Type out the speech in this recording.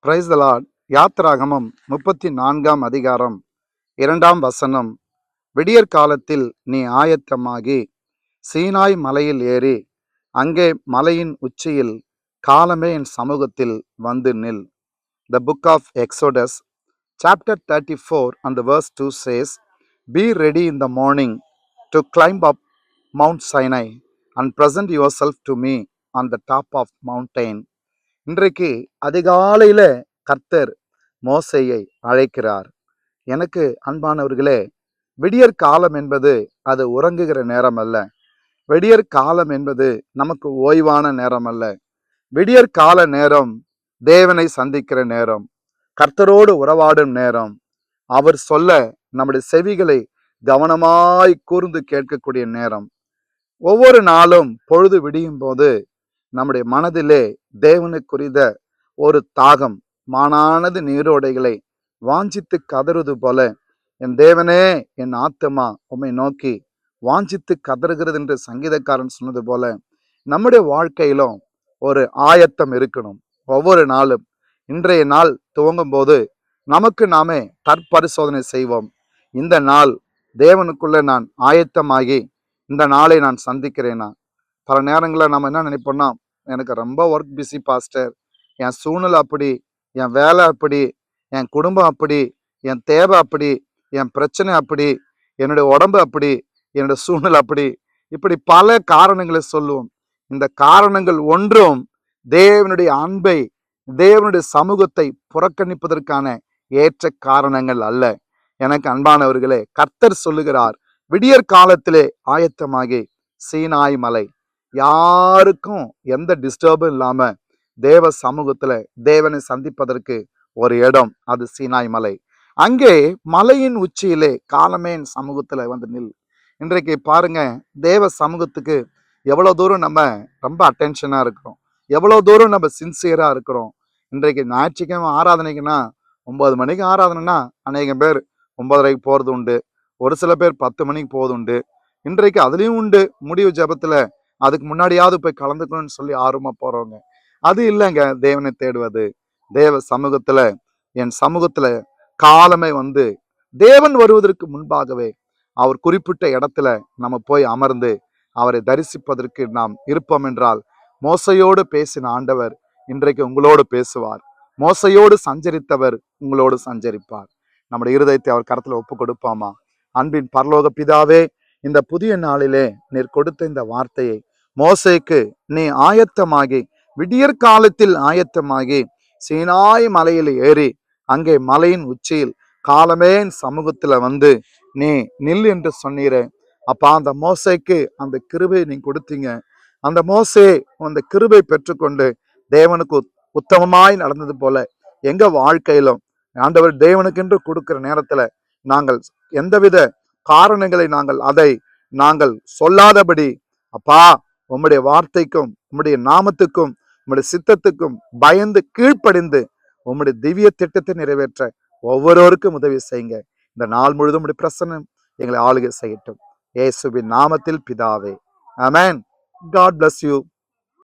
Praise the Lord. யாத்திராகமம் 34ஆம் அதிகாரம் 2ஆம் வசனம். விடியற் காலத்தில் நீ ஆயத்தமாகி சீனாய் மலையில் ஏறி அங்கே மலையின் உச்சியில் காலமே என் சமூகத்தில் வந்து நில். The book of Exodus chapter 34 and the verse 2 says, Be ready in the morning to climb up Mount Sinai and present yourself to me on the top of mountain. இன்றைக்கு அதிகாலையில கர்த்தர் மோசேயை அழைக்கிறார். எனக்கு அன்பானவர்களே, விடியற் காலம் என்பது அது உறங்குகிற நேரம் அல்ல. விடியற் காலம் என்பது நமக்கு ஓய்வான நேரம் அல்ல. விடியற் கால நேரம் தேவனை சந்திக்கிற நேரம், கர்த்தரோடு உறவாடும் நேரம், அவர் சொல்ல நம்முடைய செவிகளை கவனமாய் கூர்ந்து கேட்கக்கூடிய நேரம். ஒவ்வொரு நாளும் பொழுது விடியும் போது நம்முடைய மனதிலே தேவனுக்குரிய ஒரு தாகம், மானானது நீரோடைகளை வாஞ்சித்து கதறுவது போல, என் தேவனே என் ஆத்துமா உம்மை நோக்கி வாஞ்சித்து கதறுகிறது என்று சங்கீதக்காரன் சொன்னது போல நம்முடைய வாழ்க்கையிலும் ஒரு ஆயத்தம் இருக்கணும். ஒவ்வொரு நாளும் இன்றைய நாள் துவங்கும் போது நமக்கு நாமே தற்பரிசோதனை செய்வோம். இந்த நாள் தேவனுக்குள்ள நான் ஆயத்தமாகி இந்த நாளை நான் சந்திக்கிறேனா? பல நேரங்களில் நம்ம என்ன நினைப்போம்னா, எனக்கு ரொம்ப ஒர்க் பிஸி பாஸ்டர், என் சூழ்நிலை அப்படி, என் வேலை அப்படி, என் குடும்பம் அப்படி, என் தேவை அப்படி, என் பிரச்சனை அப்படி, என்னுடைய உடம்பு அப்படி, என்னுடைய சூழ்நிலை அப்படி, இப்படி பல காரணங்களை சொல்லுவோம். இந்த காரணங்கள் ஒன்றும் தேவனுடைய அன்பை, தேவனுடைய சமூகத்தை புறக்கணிப்பதற்கான ஏற்ற காரணங்கள் அல்ல. எனக்கு அன்பானவர்களே, கர்த்தர் சொல்லுகிறார், விடியற் காலத்திலே ஆயத்தமாகி சீனாய் மலை, யாருக்கும் எந்த டிஸ்டர்பும் இல்லாம தேவ சமூகத்துல தேவனை சந்திப்பதற்கு ஒரு இடம், அது சீனாய் மலை. அங்கே மலையின் உச்சியிலே காலமேன் சமூகத்துல வந்து நில். இன்றைக்கு பாருங்க, தேவ சமூகத்துக்கு எவ்வளவு தூரம் நம்ம ரொம்ப அட்டென்ஷனா இருக்கிறோம், எவ்வளவு தூரம் நம்ம சின்சியரா இருக்கிறோம். இன்றைக்கு ஞாயிற்றுக்கிழமை ஆராதனைக்குன்னா 9 மணிக்கு ஆராதனைன்னா அநேகம் பேர் 9:30க்கு போறது உண்டு, ஒரு சில பேர் 10 மணிக்கு போவது உண்டு. இன்றைக்கு அதுலயும் உண்டு, முடிவு ஜெபத்துல அதுக்கு முன்னாடியாவது போய் கலந்துக்கணும்னு சொல்லி ஆர்வமா போறவங்க. அது இல்லைங்க தேவனை தேடுவது. தேவ சமூகத்துல, என் சமூகத்துல காலமே வந்து தேவன் வருவதற்கு முன்பாகவே அவர் குறிப்பிட்ட இடத்துல நம்ம போய் அமர்ந்து அவரை தரிசிப்பதற்கு நாம் இருப்போம் என்றால், மோசையோடு பேசின ஆண்டவர் இன்றைக்கு உங்களோடு பேசுவார். மோசையோடு சஞ்சரித்தவர் உங்களோடு சஞ்சரிப்பார். நம்முடைய இருதயத்தை அவர் கரத்துல ஒப்பு கொடுப்போமா? அன்பின் பரலோக பிதாவே, இந்த புதிய நாளிலே நீர் கொடுத்த இந்த வார்த்தையை மோசேக்கு நீ ஆயத்தமாகி, விடியற் காலத்தில் ஆயத்தமாகி சீனாய் மலையில் ஏறி அங்கே மலையின் உச்சியில் காலமேன் சமூகத்துல வந்து நீ நில் என்று சொன்னீரே அப்பா. அந்த மோசேக்கு அந்த கிருபை நீ கொடுத்தீங்க. அந்த மோசே அந்த கிருபை பெற்றுக்கொண்டு தேவனுக்கு உத்தமமாய் நடந்தது போல எங்க வாழ்க்கையிலும் ஆண்டவர் தேவனுக்கென்று கொடுக்கிற நேரத்துல நாங்கள் எந்தவித காரணங்களை நாங்கள் சொல்லாதபடி, அப்பா, உம்முடைய வார்த்தைக்கும் உம்முடைய நாமத்துக்கும் உம்முடைய சித்தத்துக்கும் பயந்து கீழ்ப்படிந்து உம்முடைய திவ்ய திட்டத்தை நிறைவேற்ற ஒவ்வொருவருக்கும் உதவி செய்யுங்க. இந்த நாள் முழுதும் உம்முடைய பிரசன்னம் எங்களை ஆளுகை செய்யட்டும். இயேசுவின் நாமத்தில் பிதாவே, ஆமென். God bless you.